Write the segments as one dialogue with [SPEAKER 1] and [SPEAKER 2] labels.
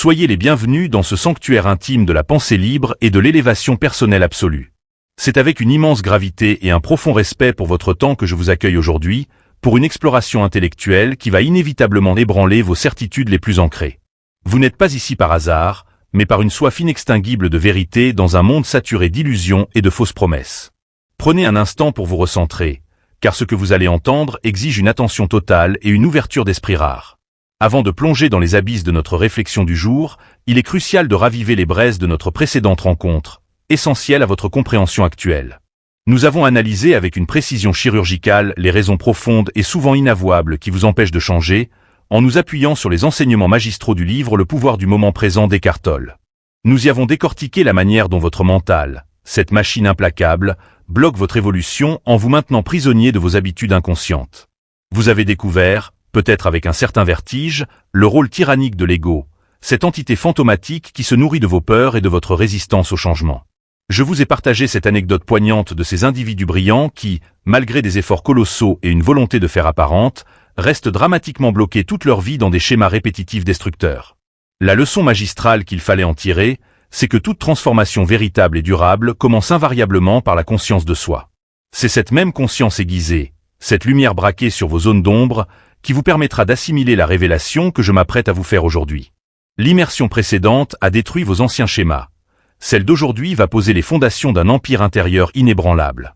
[SPEAKER 1] Soyez les bienvenus dans ce sanctuaire intime de la pensée libre et de l'élévation personnelle absolue. C'est avec une immense gravité et un profond respect pour votre temps que je vous accueille aujourd'hui, pour une exploration intellectuelle qui va inévitablement ébranler vos certitudes les plus ancrées. Vous n'êtes pas ici par hasard, mais par une soif inextinguible de vérité dans un monde saturé d'illusions et de fausses promesses. Prenez un instant pour vous recentrer, car ce que vous allez entendre exige une attention totale et une ouverture d'esprit rare. Avant de plonger dans les abysses de notre réflexion du jour, il est crucial de raviver les braises de notre précédente rencontre, essentielles à votre compréhension actuelle. Nous avons analysé avec une précision chirurgicale les raisons profondes et souvent inavouables qui vous empêchent de changer, en nous appuyant sur les enseignements magistraux du livre Le pouvoir du moment présent d'Eckhart Tolle. Nous y avons décortiqué la manière dont votre mental, cette machine implacable, bloque votre évolution en vous maintenant prisonnier de vos habitudes inconscientes. Vous avez découvert, peut-être avec un certain vertige, le rôle tyrannique de l'ego, cette entité fantomatique qui se nourrit de vos peurs et de votre résistance au changement. Je vous ai partagé cette anecdote poignante de ces individus brillants qui, malgré des efforts colossaux et une volonté de faire apparente, restent dramatiquement bloqués toute leur vie dans des schémas répétitifs destructeurs. La leçon magistrale qu'il fallait en tirer, c'est que toute transformation véritable et durable commence invariablement par la conscience de soi. C'est cette même conscience aiguisée, cette lumière braquée sur vos zones d'ombre, qui vous permettra d'assimiler la révélation que je m'apprête à vous faire aujourd'hui. L'immersion précédente a détruit vos anciens schémas. Celle d'aujourd'hui va poser les fondations d'un empire intérieur inébranlable.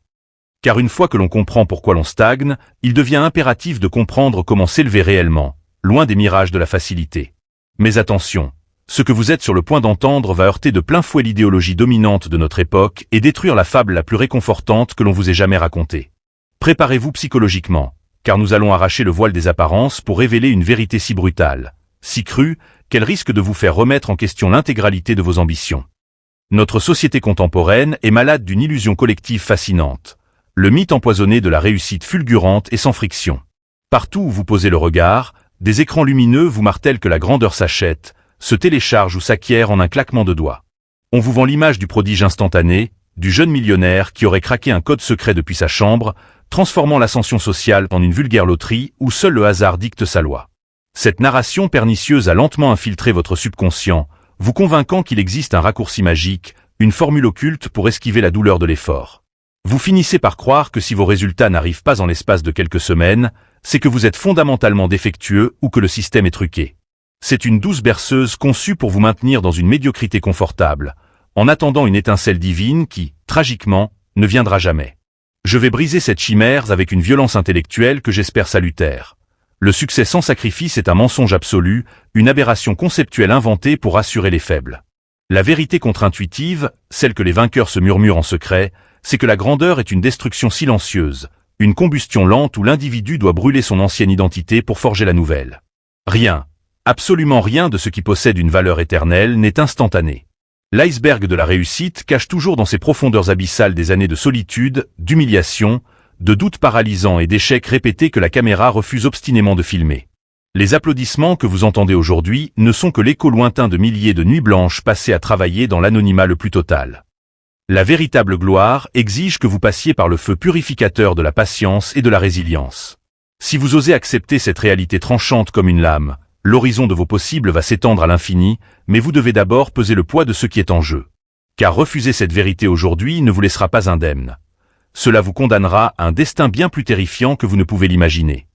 [SPEAKER 1] Car une fois que l'on comprend pourquoi l'on stagne, il devient impératif de comprendre comment s'élever réellement, loin des mirages de la facilité. Mais attention, ce que vous êtes sur le point d'entendre va heurter de plein fouet l'idéologie dominante de notre époque et détruire la fable la plus réconfortante que l'on vous ait jamais racontée. Préparez-vous psychologiquement, car nous allons arracher le voile des apparences pour révéler une vérité si brutale, si crue, qu'elle risque de vous faire remettre en question l'intégralité de vos ambitions. Notre société contemporaine est malade d'une illusion collective fascinante, le mythe empoisonné de la réussite fulgurante et sans friction. Partout où vous posez le regard, des écrans lumineux vous martèlent que la grandeur s'achète, se télécharge ou s'acquiert en un claquement de doigts. On vous vend l'image du prodige instantané, du jeune millionnaire qui aurait craqué un code secret depuis sa chambre, transformant l'ascension sociale en une vulgaire loterie où seul le hasard dicte sa loi. Cette narration pernicieuse a lentement infiltré votre subconscient, vous convainquant qu'il existe un raccourci magique, une formule occulte pour esquiver la douleur de l'effort. Vous finissez par croire que si vos résultats n'arrivent pas en l'espace de quelques semaines, c'est que vous êtes fondamentalement défectueux ou que le système est truqué. C'est une douce berceuse conçue pour vous maintenir dans une médiocrité confortable, en attendant une étincelle divine qui, tragiquement, ne viendra jamais. Je vais briser cette chimère avec une violence intellectuelle que j'espère salutaire. Le succès sans sacrifice est un mensonge absolu, une aberration conceptuelle inventée pour rassurer les faibles. La vérité contre-intuitive, celle que les vainqueurs se murmurent en secret, c'est que la grandeur est une destruction silencieuse, une combustion lente où l'individu doit brûler son ancienne identité pour forger la nouvelle. Rien, absolument rien de ce qui possède une valeur éternelle n'est instantané. L'iceberg de la réussite cache toujours dans ses profondeurs abyssales des années de solitude, d'humiliation, de doutes paralysants et d'échecs répétés que la caméra refuse obstinément de filmer. Les applaudissements que vous entendez aujourd'hui ne sont que l'écho lointain de milliers de nuits blanches passées à travailler dans l'anonymat le plus total. La véritable gloire exige que vous passiez par le feu purificateur de la patience et de la résilience. Si vous osez accepter cette réalité tranchante comme une lame, l'horizon de vos possibles va s'étendre à l'infini, mais vous devez d'abord peser le poids de ce qui est en jeu. Car refuser cette vérité aujourd'hui ne vous laissera pas indemne. Cela vous condamnera à un destin bien plus terrifiant que vous ne pouvez l'imaginer.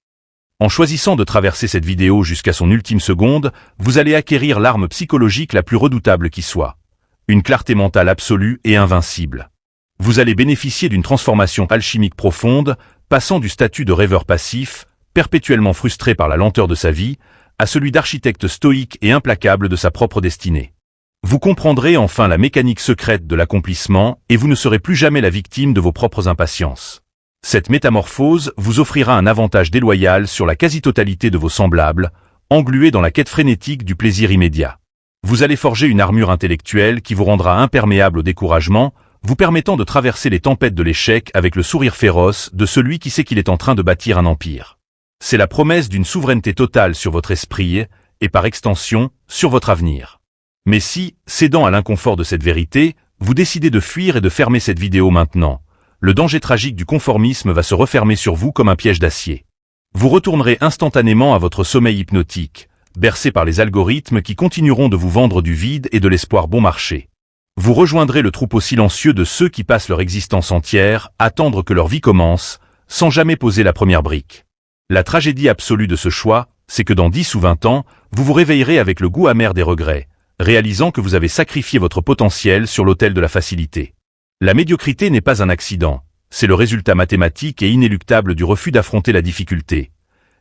[SPEAKER 1] En choisissant de traverser cette vidéo jusqu'à son ultime seconde, vous allez acquérir l'arme psychologique la plus redoutable qui soit. Une clarté mentale absolue et invincible. Vous allez bénéficier d'une transformation alchimique profonde, passant du statut de rêveur passif, perpétuellement frustré par la lenteur de sa vie, à celui d'architecte stoïque et implacable de sa propre destinée. Vous comprendrez enfin la mécanique secrète de l'accomplissement et vous ne serez plus jamais la victime de vos propres impatiences. Cette métamorphose vous offrira un avantage déloyal sur la quasi-totalité de vos semblables, englués dans la quête frénétique du plaisir immédiat. Vous allez forger une armure intellectuelle qui vous rendra imperméable au découragement, vous permettant de traverser les tempêtes de l'échec avec le sourire féroce de celui qui sait qu'il est en train de bâtir un empire. C'est la promesse d'une souveraineté totale sur votre esprit et par extension, sur votre avenir. Mais si, cédant à l'inconfort de cette vérité, vous décidez de fuir et de fermer cette vidéo maintenant, le danger tragique du conformisme va se refermer sur vous comme un piège d'acier. Vous retournerez instantanément à votre sommeil hypnotique, bercés par les algorithmes qui continueront de vous vendre du vide et de l'espoir bon marché. Vous rejoindrez le troupeau silencieux de ceux qui passent leur existence entière à attendre que leur vie commence, sans jamais poser la première brique. La tragédie absolue de ce choix, c'est que dans 10 ou 20 ans, vous vous réveillerez avec le goût amer des regrets, réalisant que vous avez sacrifié votre potentiel sur l'autel de la facilité. La médiocrité n'est pas un accident, c'est le résultat mathématique et inéluctable du refus d'affronter la difficulté.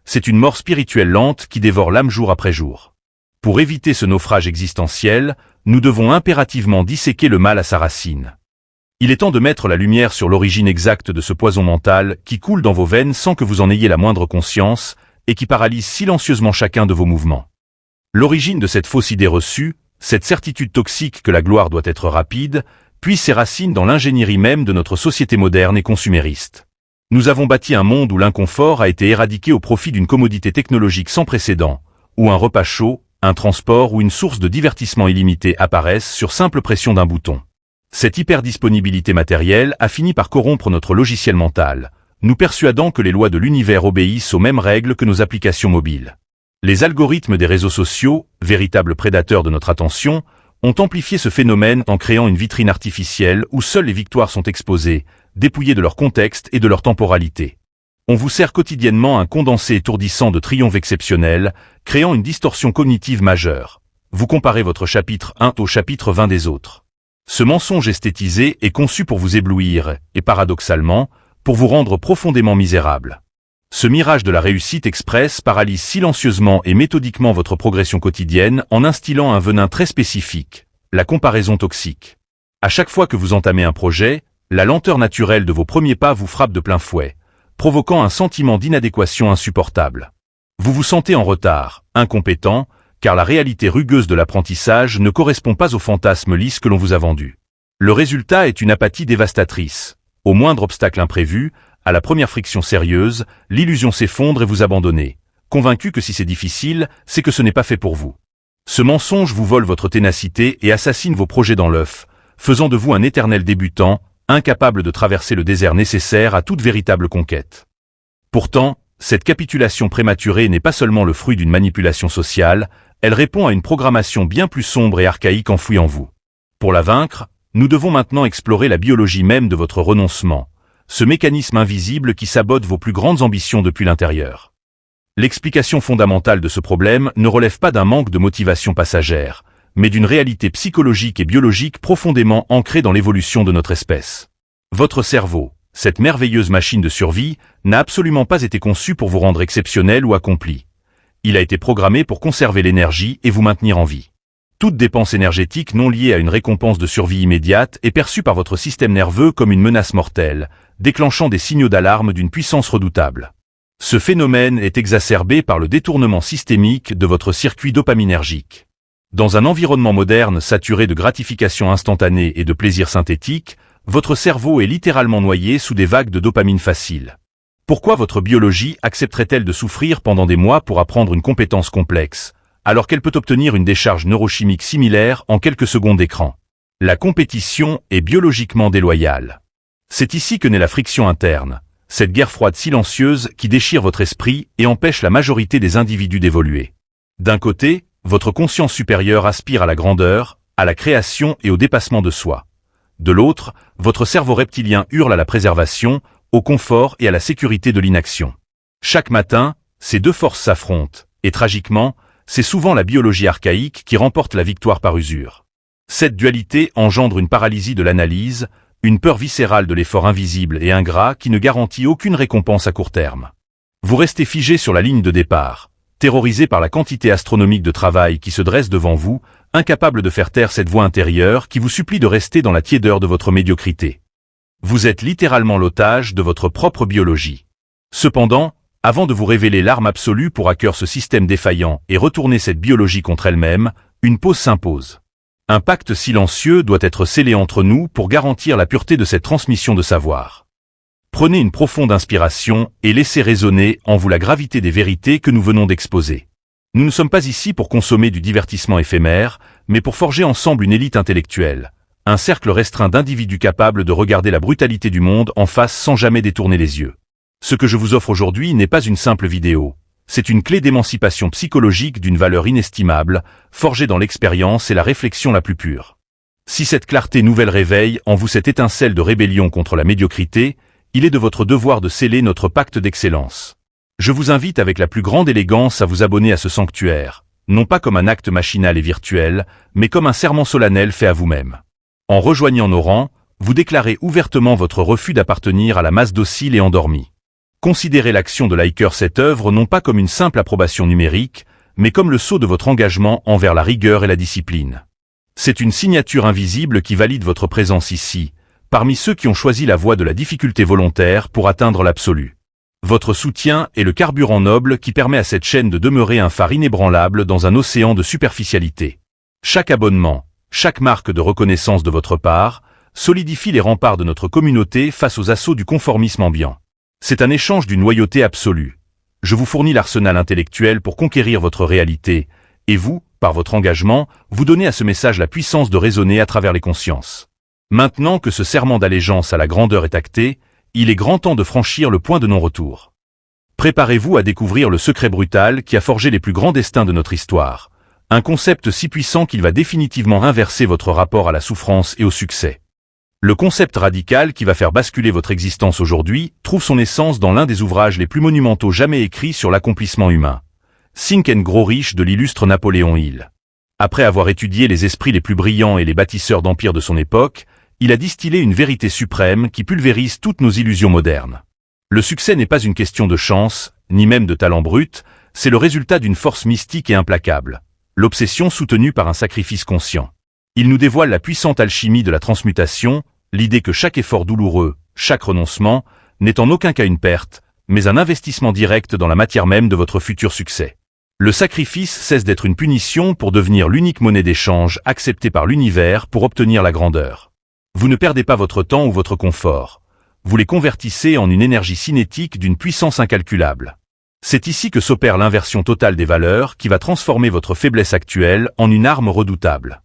[SPEAKER 1] C'est une mort spirituelle lente qui dévore l'âme jour après jour. Pour éviter ce naufrage existentiel, nous devons impérativement disséquer le mal à sa racine. Il est temps de mettre la lumière sur l'origine exacte de ce poison mental qui coule dans vos veines sans que vous en ayez la moindre conscience et qui paralyse silencieusement chacun de vos mouvements. L'origine de cette fausse idée reçue, cette certitude toxique que la gloire doit être rapide, puise ses racines dans l'ingénierie même de notre société moderne et consumériste. Nous avons bâti un monde où l'inconfort a été éradiqué au profit d'une commodité technologique sans précédent, où un repas chaud, un transport ou une source de divertissement illimité apparaissent sur simple pression d'un bouton. Cette hyperdisponibilité matérielle a fini par corrompre notre logiciel mental, nous persuadant que les lois de l'univers obéissent aux mêmes règles que nos applications mobiles. Les algorithmes des réseaux sociaux, véritables prédateurs de notre attention, ont amplifié ce phénomène en créant une vitrine artificielle où seules les victoires sont exposées, dépouillées de leur contexte et de leur temporalité. On vous sert quotidiennement un condensé étourdissant de triomphes exceptionnels, créant une distorsion cognitive majeure. Vous comparez votre chapitre 1 au chapitre 20 des autres. Ce mensonge esthétisé est conçu pour vous éblouir, et paradoxalement, pour vous rendre profondément misérable. Ce mirage de la réussite express paralyse silencieusement et méthodiquement votre progression quotidienne en instillant un venin très spécifique, la comparaison toxique. À chaque fois que vous entamez un projet, la lenteur naturelle de vos premiers pas vous frappe de plein fouet, provoquant un sentiment d'inadéquation insupportable. Vous vous sentez en retard, incompétent, car la réalité rugueuse de l'apprentissage ne correspond pas au fantasme lisse que l'on vous a vendu. Le résultat est une apathie dévastatrice. Au moindre obstacle imprévu, à la première friction sérieuse, l'illusion s'effondre et vous abandonnez, convaincu que si c'est difficile, c'est que ce n'est pas fait pour vous. Ce mensonge vous vole votre ténacité et assassine vos projets dans l'œuf, faisant de vous un éternel débutant, incapable de traverser le désert nécessaire à toute véritable conquête. Pourtant, cette capitulation prématurée n'est pas seulement le fruit d'une manipulation sociale, elle répond à une programmation bien plus sombre et archaïque enfouie en vous. Pour la vaincre, nous devons maintenant explorer la biologie même de votre renoncement, ce mécanisme invisible qui sabote vos plus grandes ambitions depuis l'intérieur. L'explication fondamentale de ce problème ne relève pas d'un manque de motivation passagère, mais d'une réalité psychologique et biologique profondément ancrée dans l'évolution de notre espèce. Votre cerveau, cette merveilleuse machine de survie, n'a absolument pas été conçu pour vous rendre exceptionnel ou accompli. Il a été programmé pour conserver l'énergie et vous maintenir en vie. Toute dépense énergétique non liée à une récompense de survie immédiate est perçue par votre système nerveux comme une menace mortelle, déclenchant des signaux d'alarme d'une puissance redoutable. Ce phénomène est exacerbé par le détournement systémique de votre circuit dopaminergique. Dans un environnement moderne saturé de gratification instantanée et de plaisir synthétique, votre cerveau est littéralement noyé sous des vagues de dopamine facile. Pourquoi votre biologie accepterait-elle de souffrir pendant des mois pour apprendre une compétence complexe, alors qu'elle peut obtenir une décharge neurochimique similaire en quelques secondes d'écran? La compétition est biologiquement déloyale. C'est ici que naît la friction interne, cette guerre froide silencieuse qui déchire votre esprit et empêche la majorité des individus d'évoluer. D'un côté, votre conscience supérieure aspire à la grandeur, à la création et au dépassement de soi. De l'autre, votre cerveau reptilien hurle à la préservation, au confort et à la sécurité de l'inaction. Chaque matin, ces deux forces s'affrontent, et tragiquement, c'est souvent la biologie archaïque qui remporte la victoire par usure. Cette dualité engendre une paralysie de l'analyse, une peur viscérale de l'effort invisible et ingrat qui ne garantit aucune récompense à court terme. Vous restez figé sur la ligne de départ, terrorisé par la quantité astronomique de travail qui se dresse devant vous, incapable de faire taire cette voix intérieure qui vous supplie de rester dans la tiédeur de votre médiocrité. Vous êtes littéralement l'otage de votre propre biologie. Cependant, avant de vous révéler l'arme absolue pour hacker ce système défaillant et retourner cette biologie contre elle-même, une pause s'impose. Un pacte silencieux doit être scellé entre nous pour garantir la pureté de cette transmission de savoir. Prenez une profonde inspiration et laissez résonner en vous la gravité des vérités que nous venons d'exposer. Nous ne sommes pas ici pour consommer du divertissement éphémère, mais pour forger ensemble une élite intellectuelle, un cercle restreint d'individus capables de regarder la brutalité du monde en face sans jamais détourner les yeux. Ce que je vous offre aujourd'hui n'est pas une simple vidéo, C'est une clé d'émancipation psychologique d'une valeur inestimable, forgée dans l'expérience et la réflexion la plus pure. Si cette clarté nouvelle réveille en vous cette étincelle de rébellion contre la médiocrité, il est de votre devoir de sceller notre pacte d'excellence. Je vous invite avec la plus grande élégance à vous abonner à ce sanctuaire, non pas comme un acte machinal et virtuel, mais comme un serment solennel fait à vous-même. En rejoignant nos rangs, vous déclarez ouvertement votre refus d'appartenir à la masse docile et endormie. Considérez l'action de Liker cette œuvre non pas comme une simple approbation numérique, mais comme le sceau de votre engagement envers la rigueur et la discipline. C'est une signature invisible qui valide votre présence ici, parmi ceux qui ont choisi la voie de la difficulté volontaire pour atteindre l'absolu. Votre soutien est le carburant noble qui permet à cette chaîne de demeurer un phare inébranlable dans un océan de superficialité. Chaque abonnement, chaque marque de reconnaissance de votre part, solidifie les remparts de notre communauté face aux assauts du conformisme ambiant. C'est un échange d'une loyauté absolue. Je vous fournis l'arsenal intellectuel pour conquérir votre réalité, et vous, par votre engagement, vous donnez à ce message la puissance de résonner à travers les consciences. Maintenant que ce serment d'allégeance à la grandeur est acté, il est grand temps de franchir le point de non-retour. Préparez-vous à découvrir le secret brutal qui a forgé les plus grands destins de notre histoire, un concept si puissant qu'il va définitivement inverser votre rapport à la souffrance et au succès. Le concept radical qui va faire basculer votre existence aujourd'hui trouve son essence dans l'un des ouvrages les plus monumentaux jamais écrits sur l'accomplissement humain. Think and Grow Rich de l'illustre Napoléon Hill. Après avoir étudié les esprits les plus brillants et les bâtisseurs d'empires de son époque, il a distillé une vérité suprême qui pulvérise toutes nos illusions modernes. Le succès n'est pas une question de chance, ni même de talent brut, c'est le résultat d'une force mystique et implacable. L'obsession soutenue par un sacrifice conscient. Il nous dévoile la puissante alchimie de la transmutation, l'idée que chaque effort douloureux, chaque renoncement, n'est en aucun cas une perte, mais un investissement direct dans la matière même de votre futur succès. Le sacrifice cesse d'être une punition pour devenir l'unique monnaie d'échange acceptée par l'univers pour obtenir la grandeur. Vous ne perdez pas votre temps ou votre confort. Vous les convertissez en une énergie cinétique d'une puissance incalculable. C'est ici que s'opère l'inversion totale des valeurs qui va transformer votre faiblesse actuelle en une arme redoutable.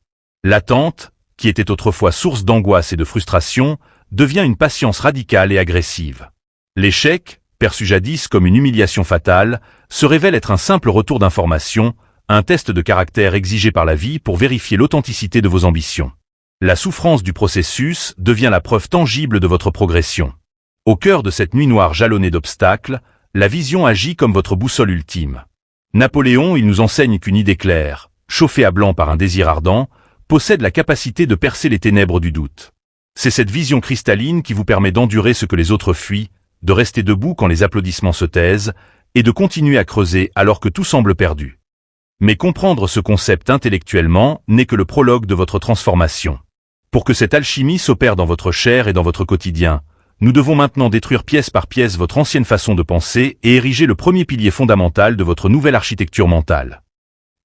[SPEAKER 1] L'attente, qui était autrefois source d'angoisse et de frustration, devient une patience radicale et agressive. L'échec, perçu jadis comme une humiliation fatale, se révèle être un simple retour d'information, un test de caractère exigé par la vie pour vérifier l'authenticité de vos ambitions. La souffrance du processus devient la preuve tangible de votre progression. Au cœur de cette nuit noire jalonnée d'obstacles, la vision agit comme votre boussole ultime. Napoléon, il nous enseigne qu'une idée claire, chauffée à blanc par un désir ardent, possède la capacité de percer les ténèbres du doute. C'est cette vision cristalline qui vous permet d'endurer ce que les autres fuient, de rester debout quand les applaudissements se taisent, et de continuer à creuser alors que tout semble perdu. Mais comprendre ce concept intellectuellement n'est que le prologue de votre transformation. Pour que cette alchimie s'opère dans votre chair et dans votre quotidien, nous devons maintenant détruire pièce par pièce votre ancienne façon de penser et ériger le premier pilier fondamental de votre nouvelle architecture mentale.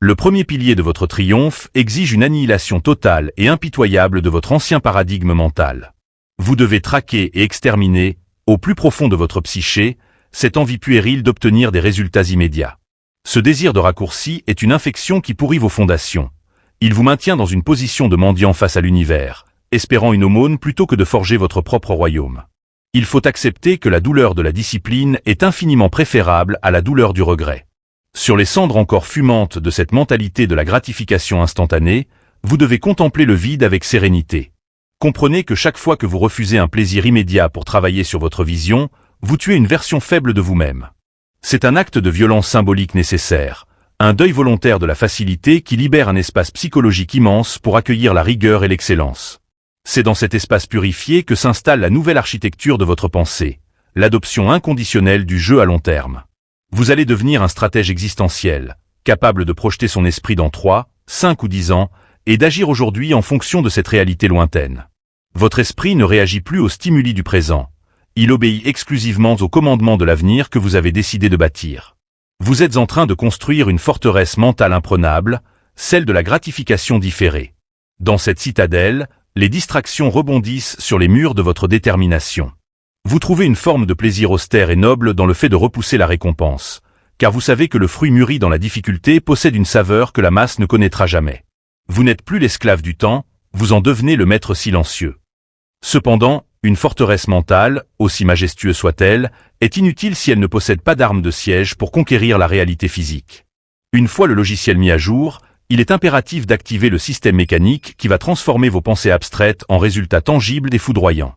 [SPEAKER 1] Le premier pilier de votre triomphe exige une annihilation totale et impitoyable de votre ancien paradigme mental. Vous devez traquer et exterminer, au plus profond de votre psyché, cette envie puérile d'obtenir des résultats immédiats. Ce désir de raccourci est une infection qui pourrit vos fondations. Il vous maintient dans une position de mendiant face à l'univers, espérant une aumône plutôt que de forger votre propre royaume. Il faut accepter que la douleur de la discipline est infiniment préférable à la douleur du regret. Sur les cendres encore fumantes de cette mentalité de la gratification instantanée, vous devez contempler le vide avec sérénité. Comprenez que chaque fois que vous refusez un plaisir immédiat pour travailler sur votre vision, vous tuez une version faible de vous-même. C'est un acte de violence symbolique nécessaire, un deuil volontaire de la facilité qui libère un espace psychologique immense pour accueillir la rigueur et l'excellence. C'est dans cet espace purifié que s'installe la nouvelle architecture de votre pensée, l'adoption inconditionnelle du jeu à long terme. Vous allez devenir un stratège existentiel, capable de projeter son esprit dans 3, 5 ou 10 ans, et d'agir aujourd'hui en fonction de cette réalité lointaine. Votre esprit ne réagit plus aux stimuli du présent. Il obéit exclusivement aux commandements de l'avenir que vous avez décidé de bâtir. Vous êtes en train de construire une forteresse mentale imprenable, celle de la gratification différée. Dans cette citadelle, les distractions rebondissent sur les murs de votre détermination. Vous trouvez une forme de plaisir austère et noble dans le fait de repousser la récompense, car vous savez que le fruit mûri dans la difficulté possède une saveur que la masse ne connaîtra jamais. Vous n'êtes plus l'esclave du temps, vous en devenez le maître silencieux. Cependant, Une forteresse mentale, aussi majestueuse soit-elle, est inutile si elle ne possède pas d'arme de siège pour conquérir la réalité physique. Une fois le logiciel mis à jour, il est impératif d'activer le système mécanique qui va transformer vos pensées abstraites en résultats tangibles et foudroyants.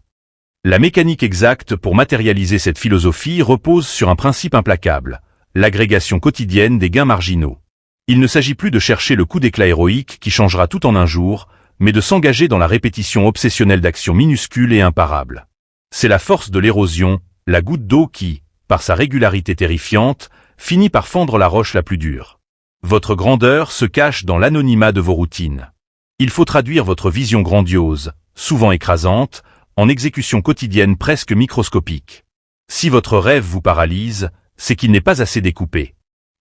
[SPEAKER 1] La mécanique exacte pour matérialiser cette philosophie repose sur un principe implacable, l'agrégation quotidienne des gains marginaux. Il ne s'agit plus de chercher le coup d'éclat héroïque qui changera tout en un jour, mais de s'engager dans la répétition obsessionnelle d'actions minuscules et imparables. C'est la force de l'érosion, la goutte d'eau qui, par sa régularité terrifiante, finit par fendre la roche la plus dure. Votre grandeur se cache dans l'anonymat de vos routines. Il faut traduire votre vision grandiose, souvent écrasante, en exécution quotidienne presque microscopique. Si votre rêve vous paralyse, c'est qu'il n'est pas assez découpé.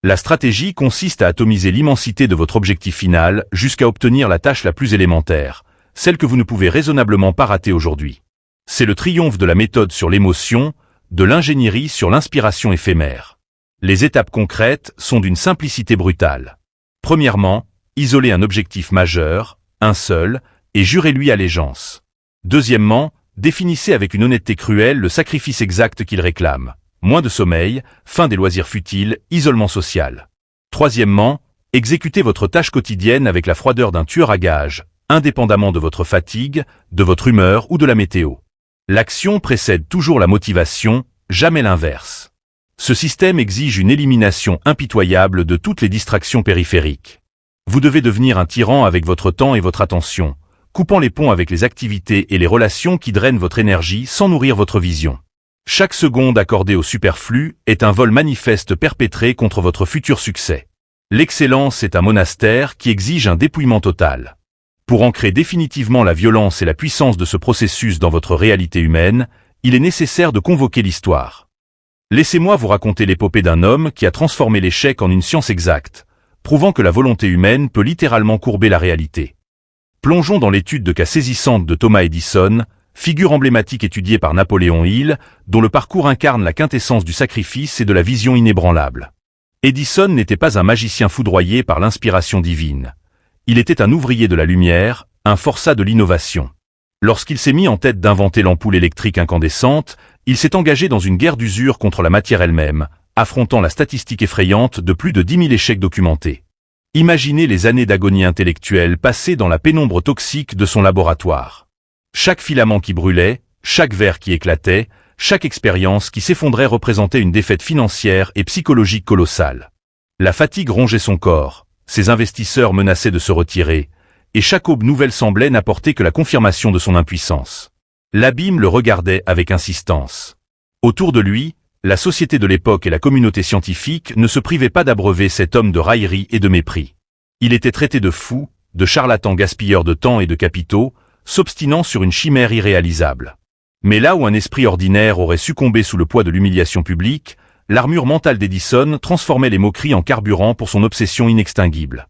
[SPEAKER 1] La stratégie consiste à atomiser l'immensité de votre objectif final jusqu'à obtenir la tâche la plus élémentaire, celle que vous ne pouvez raisonnablement pas rater aujourd'hui. C'est le triomphe de la méthode sur l'émotion, de l'ingénierie sur l'inspiration éphémère. Les étapes concrètes sont d'une simplicité brutale. Premièrement, isolez un objectif majeur, un seul, et jurez-lui allégeance. Deuxièmement, définissez avec une honnêteté cruelle le sacrifice exact qu'il réclame. Moins de sommeil, fin des loisirs futiles, isolement social. Troisièmement, exécutez votre tâche quotidienne avec la froideur d'un tueur à gages, indépendamment de votre fatigue, de votre humeur ou de la météo. L'action précède toujours la motivation, jamais l'inverse. Ce système exige une élimination impitoyable de toutes les distractions périphériques. Vous devez devenir un tyran avec votre temps et votre attention, coupant les ponts avec les activités et les relations qui drainent votre énergie sans nourrir votre vision. Chaque seconde accordée au superflu est un vol manifeste perpétré contre votre futur succès. L'excellence est un monastère qui exige un dépouillement total. Pour ancrer définitivement la violence et la puissance de ce processus dans votre réalité humaine, il est nécessaire de convoquer l'histoire. Laissez-moi vous raconter l'épopée d'un homme qui a transformé l'échec en une science exacte, prouvant que la volonté humaine peut littéralement courber la réalité. Plongeons dans l'étude de cas saisissante de Thomas Edison, figure emblématique étudiée par Napoléon Hill, dont le parcours incarne la quintessence du sacrifice et de la vision inébranlable. Edison n'était pas un magicien foudroyé par l'inspiration divine. Il était un ouvrier de la lumière, un forçat de l'innovation. Lorsqu'il s'est mis en tête d'inventer l'ampoule électrique incandescente, il s'est engagé dans une guerre d'usure contre la matière elle-même, affrontant la statistique effrayante de plus de 10 000 échecs documentés. Imaginez les années d'agonie intellectuelle passées dans la pénombre toxique de son laboratoire. Chaque filament qui brûlait, chaque verre qui éclatait, chaque expérience qui s'effondrait représentait une défaite financière et psychologique colossale. La fatigue rongeait son corps, ses investisseurs menaçaient de se retirer, et chaque aube nouvelle semblait n'apporter que la confirmation de son impuissance. L'abîme le regardait avec insistance. Autour de lui, la société de l'époque et la communauté scientifique ne se privaient pas d'abreuver cet homme de raillerie et de mépris. Il était traité de fou, de charlatan gaspilleur de temps et de capitaux, s'obstinant sur une chimère irréalisable. Mais là où un esprit ordinaire aurait succombé sous le poids de l'humiliation publique, l'armure mentale d'Edison transformait les moqueries en carburant pour son obsession inextinguible.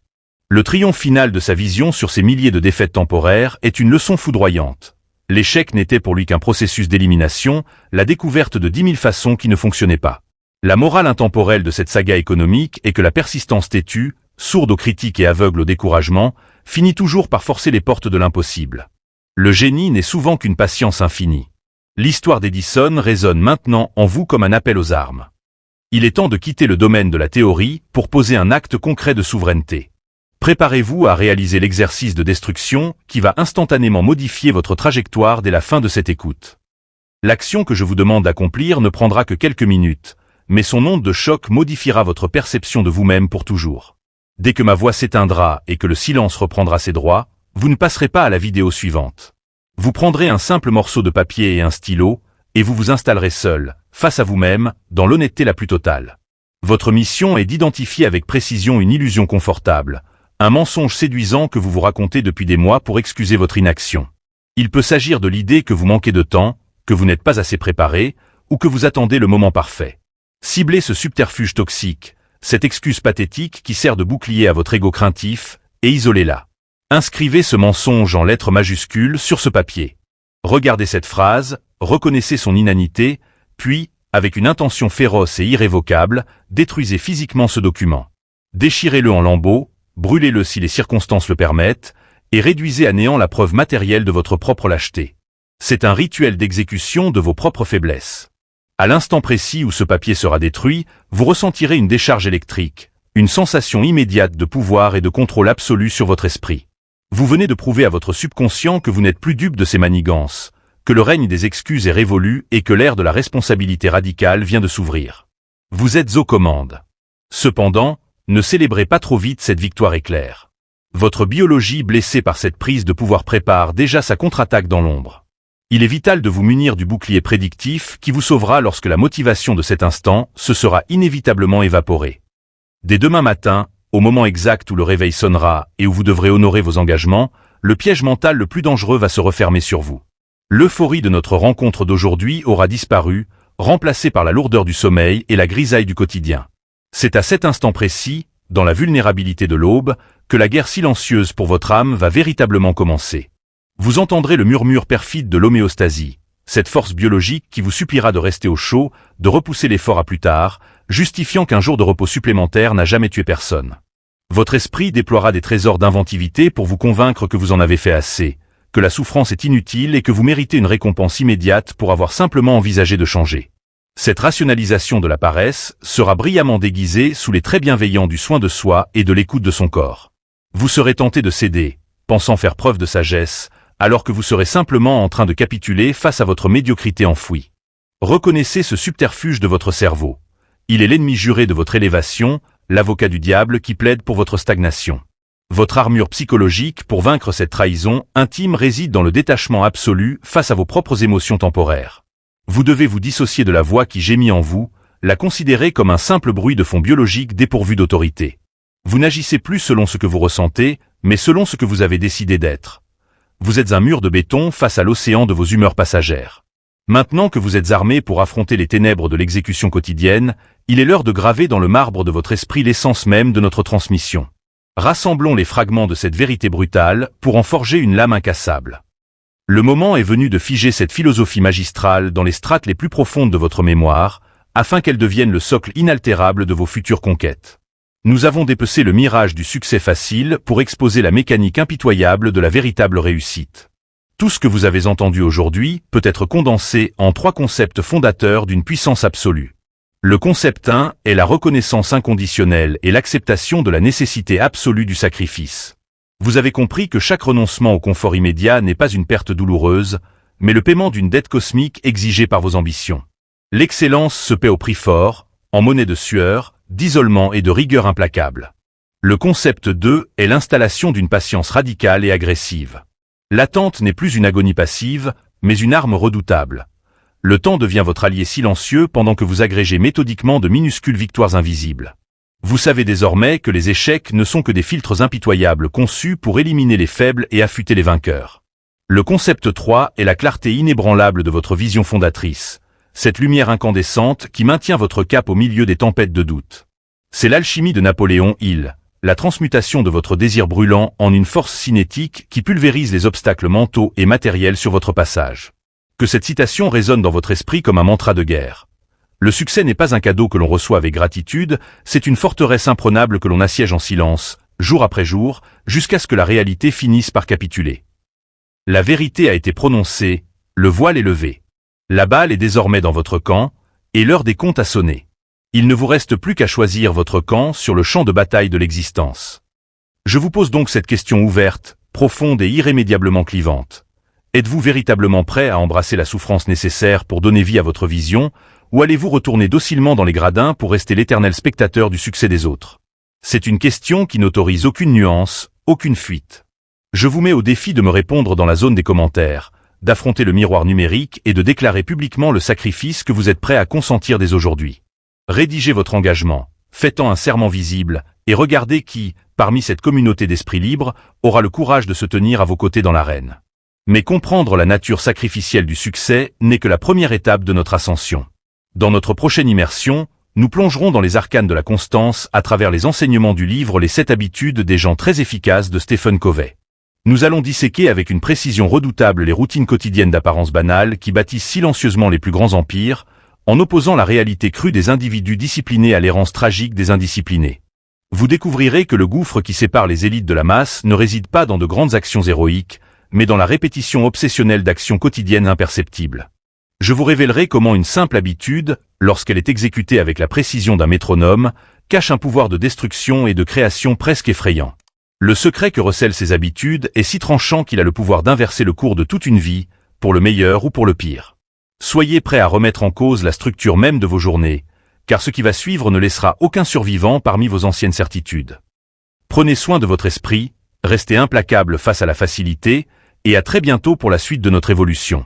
[SPEAKER 1] Le triomphe final de sa vision sur ces milliers de défaites temporaires est une leçon foudroyante. L'échec n'était pour lui qu'un processus d'élimination, la découverte de 10 000 façons qui ne fonctionnaient pas. La morale intemporelle de cette saga économique est que la persistance têtue, sourde aux critiques et aveugle au découragement, finit toujours par forcer les portes de l'impossible. Le génie n'est souvent qu'une patience infinie. L'histoire d'Edison résonne maintenant en vous comme un appel aux armes. Il est temps de quitter le domaine de la théorie pour poser un acte concret de souveraineté. Préparez-vous à réaliser l'exercice de destruction qui va instantanément modifier votre trajectoire dès la fin de cette écoute. L'action que je vous demande d'accomplir ne prendra que quelques minutes, mais son onde de choc modifiera votre perception de vous-même pour toujours. Dès que ma voix s'éteindra et que le silence reprendra ses droits, vous ne passerez pas à la vidéo suivante. Vous prendrez un simple morceau de papier et un stylo, et vous vous installerez seul, face à vous-même, dans l'honnêteté la plus totale. Votre mission est d'identifier avec précision une illusion confortable, un mensonge séduisant que vous vous racontez depuis des mois pour excuser votre inaction. Il peut s'agir de l'idée que vous manquez de temps, que vous n'êtes pas assez préparé, ou que vous attendez le moment parfait. Ciblez ce subterfuge toxique, cette excuse pathétique qui sert de bouclier à votre ego craintif, et isolez-la. Inscrivez ce mensonge en lettres majuscules sur ce papier. Regardez cette phrase, reconnaissez son inanité, puis, avec une intention féroce et irrévocable, détruisez physiquement ce document. Déchirez-le en lambeaux, brûlez-le si les circonstances le permettent, et réduisez à néant la preuve matérielle de votre propre lâcheté. C'est un rituel d'exécution de vos propres faiblesses. À l'instant précis où ce papier sera détruit, vous ressentirez une décharge électrique, une sensation immédiate de pouvoir et de contrôle absolu sur votre esprit. Vous venez de prouver à votre subconscient que vous n'êtes plus dupe de ces manigances, que le règne des excuses est révolu et que l'ère de la responsabilité radicale vient de s'ouvrir. Vous êtes aux commandes. Cependant, ne célébrez pas trop vite cette victoire éclair. Votre biologie blessée par cette prise de pouvoir prépare déjà sa contre-attaque dans l'ombre. Il est vital de vous munir du bouclier prédictif qui vous sauvera lorsque la motivation de cet instant se sera inévitablement évaporée. Dès demain matin, au moment exact où le réveil sonnera et où vous devrez honorer vos engagements, le piège mental le plus dangereux va se refermer sur vous. L'euphorie de notre rencontre d'aujourd'hui aura disparu, remplacée par la lourdeur du sommeil et la grisaille du quotidien. C'est à cet instant précis, dans la vulnérabilité de l'aube, que la guerre silencieuse pour votre âme va véritablement commencer. Vous entendrez le murmure perfide de l'homéostasie, cette force biologique qui vous suppliera de rester au chaud, de repousser l'effort à plus tard, justifiant qu'un jour de repos supplémentaire n'a jamais tué personne. Votre esprit déploiera des trésors d'inventivité pour vous convaincre que vous en avez fait assez, que la souffrance est inutile et que vous méritez une récompense immédiate pour avoir simplement envisagé de changer. Cette rationalisation de la paresse sera brillamment déguisée sous les traits bienveillants du soin de soi et de l'écoute de son corps. Vous serez tenté de céder, pensant faire preuve de sagesse, alors que vous serez simplement en train de capituler face à votre médiocrité enfouie. Reconnaissez ce subterfuge de votre cerveau. Il est l'ennemi juré de votre élévation, l'avocat du diable qui plaide pour votre stagnation. Votre armure psychologique pour vaincre cette trahison intime réside dans le détachement absolu face à vos propres émotions temporaires. Vous devez vous dissocier de la voix qui gémit en vous, la considérer comme un simple bruit de fond biologique dépourvu d'autorité. Vous n'agissez plus selon ce que vous ressentez, mais selon ce que vous avez décidé d'être. Vous êtes un mur de béton face à l'océan de vos humeurs passagères. Maintenant que vous êtes armé pour affronter les ténèbres de l'exécution quotidienne, il est l'heure de graver dans le marbre de votre esprit l'essence même de notre transmission. Rassemblons les fragments de cette vérité brutale pour en forger une lame incassable. Le moment est venu de figer cette philosophie magistrale dans les strates les plus profondes de votre mémoire, afin qu'elle devienne le socle inaltérable de vos futures conquêtes. Nous avons dépecé le mirage du succès facile pour exposer la mécanique impitoyable de la véritable réussite. Tout ce que vous avez entendu aujourd'hui peut être condensé en 3 concepts fondateurs d'une puissance absolue. Le concept 1 est la reconnaissance inconditionnelle et l'acceptation de la nécessité absolue du sacrifice. Vous avez compris que chaque renoncement au confort immédiat n'est pas une perte douloureuse, mais le paiement d'une dette cosmique exigée par vos ambitions. L'excellence se paie au prix fort, en monnaie de sueur, d'isolement et de rigueur implacable. Le concept 2 est l'installation d'une patience radicale et agressive. L'attente n'est plus une agonie passive, mais une arme redoutable. Le temps devient votre allié silencieux pendant que vous agrégez méthodiquement de minuscules victoires invisibles. Vous savez désormais que les échecs ne sont que des filtres impitoyables conçus pour éliminer les faibles et affûter les vainqueurs. Le concept 3 est la clarté inébranlable de votre vision fondatrice, cette lumière incandescente qui maintient votre cap au milieu des tempêtes de doute. C'est l'alchimie de Napoléon Hill, la transmutation de votre désir brûlant en une force cinétique qui pulvérise les obstacles mentaux et matériels sur votre passage. Que cette citation résonne dans votre esprit comme un mantra de guerre. Le succès n'est pas un cadeau que l'on reçoit avec gratitude, c'est une forteresse imprenable que l'on assiège en silence, jour après jour, jusqu'à ce que la réalité finisse par capituler. La vérité a été prononcée, le voile est levé. La balle est désormais dans votre camp, et l'heure des comptes a sonné. Il ne vous reste plus qu'à choisir votre camp sur le champ de bataille de l'existence. Je vous pose donc cette question ouverte, profonde et irrémédiablement clivante. Êtes-vous véritablement prêt à embrasser la souffrance nécessaire pour donner vie à votre vision, ou allez-vous retourner docilement dans les gradins pour rester l'éternel spectateur du succès des autres? C'est une question qui n'autorise aucune nuance, aucune fuite. Je vous mets au défi de me répondre dans la zone des commentaires, d'affronter le miroir numérique et de déclarer publiquement le sacrifice que vous êtes prêt à consentir dès aujourd'hui. Rédigez votre engagement, faites-en un serment visible, et regardez qui, parmi cette communauté d'esprits libres, aura le courage de se tenir à vos côtés dans l'arène. Mais comprendre la nature sacrificielle du succès n'est que la première étape de notre ascension. Dans notre prochaine immersion, nous plongerons dans les arcanes de la constance à travers les enseignements du livre Les 7 habitudes des gens très efficaces de Stephen Covey. Nous allons disséquer avec une précision redoutable les routines quotidiennes d'apparence banale qui bâtissent silencieusement les plus grands empires, en opposant la réalité crue des individus disciplinés à l'errance tragique des indisciplinés. Vous découvrirez que le gouffre qui sépare les élites de la masse ne réside pas dans de grandes actions héroïques, mais dans la répétition obsessionnelle d'actions quotidiennes imperceptibles. Je vous révélerai comment une simple habitude, lorsqu'elle est exécutée avec la précision d'un métronome, cache un pouvoir de destruction et de création presque effrayant. Le secret que recèlent ces habitudes est si tranchant qu'il a le pouvoir d'inverser le cours de toute une vie, pour le meilleur ou pour le pire. Soyez prêts à remettre en cause la structure même de vos journées, car ce qui va suivre ne laissera aucun survivant parmi vos anciennes certitudes. Prenez soin de votre esprit, restez implacable face à la facilité, et à très bientôt pour la suite de notre évolution.